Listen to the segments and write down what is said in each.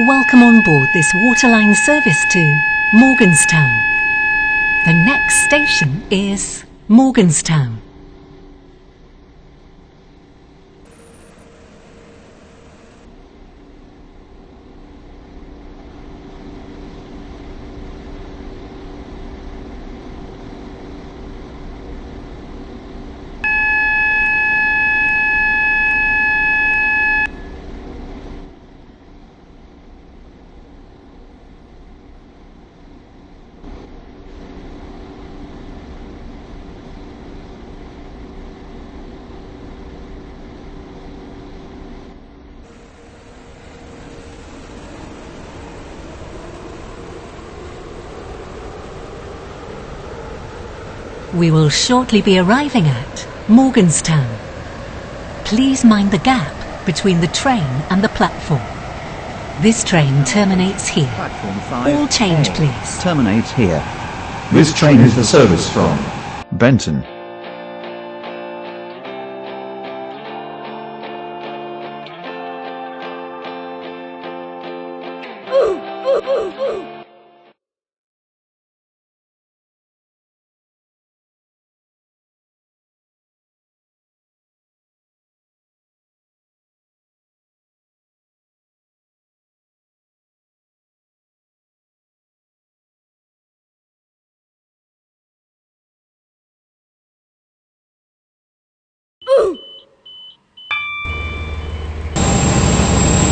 Welcome on board this waterline service to Morganstown. The next station is Morganstown. We will shortly be arriving at Morganstown. Please mind the gap between the train and the platform. This train terminates here. Platform 5. All change, please. Terminates here. This train is the service from Benton.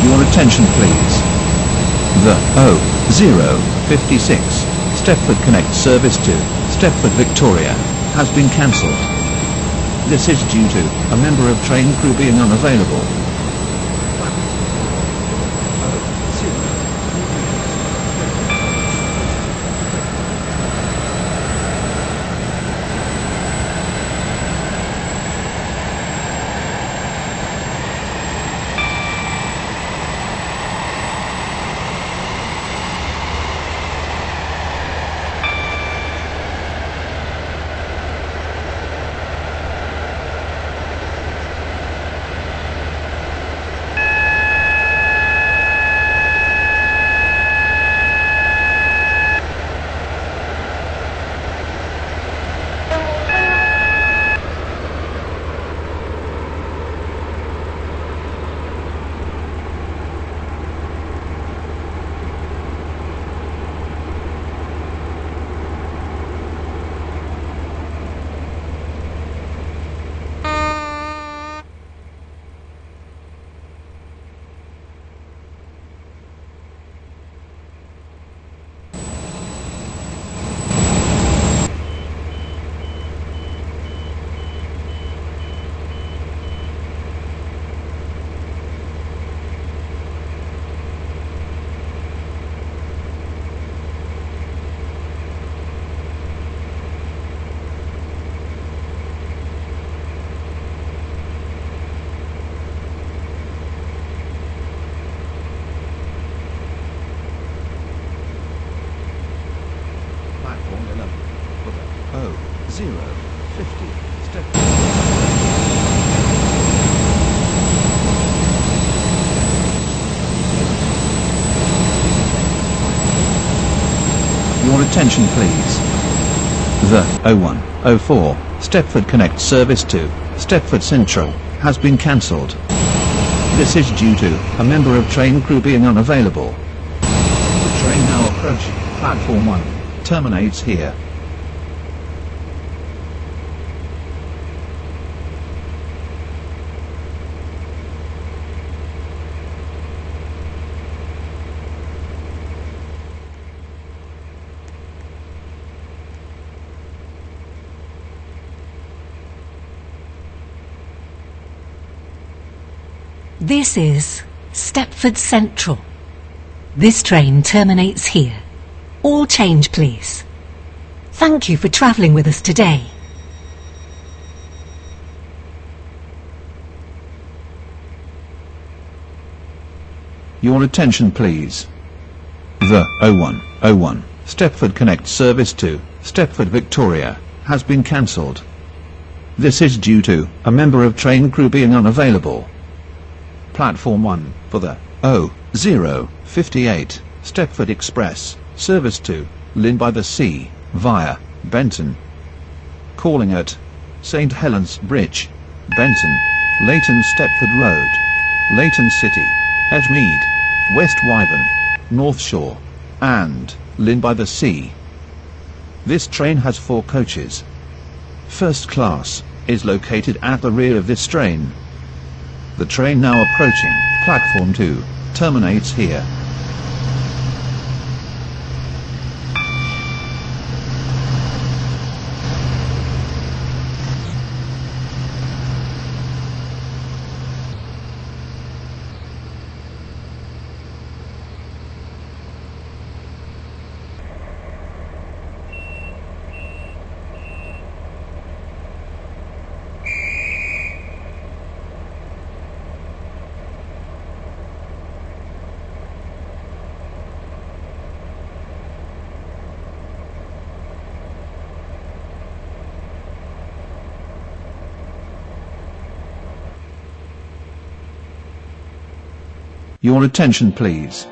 Your attention please. The 056 Stepford Connect service to Stepford Victoria has been cancelled. This is due to a member of train crew being unavailable. Platform 11 for the 050 Stepford. Your attention please. The 0104 Stepford Connect service to Stepford Central has been cancelled. This is due to a member of train crew being unavailable. The train now approaching platform 1 terminates here. This is Stepford Central. This train terminates here. All change, please. Thank you for travelling with us today. Your attention please. The 0101 Stepford Connect service to Stepford Victoria has been cancelled. This is due to a member of train crew being unavailable. Platform 1 for the 058 Stepford Express, service to Lynn by the Sea, via Benton. Calling at St Helens Bridge, Benton, Leighton Stepford Road, Leighton City, Edgemead, West Wyvern, North Shore, and Lynn by the Sea. This train has 4 coaches. First class is located at the rear of this train. The train now approaching platform 2 terminates here. Your attention please.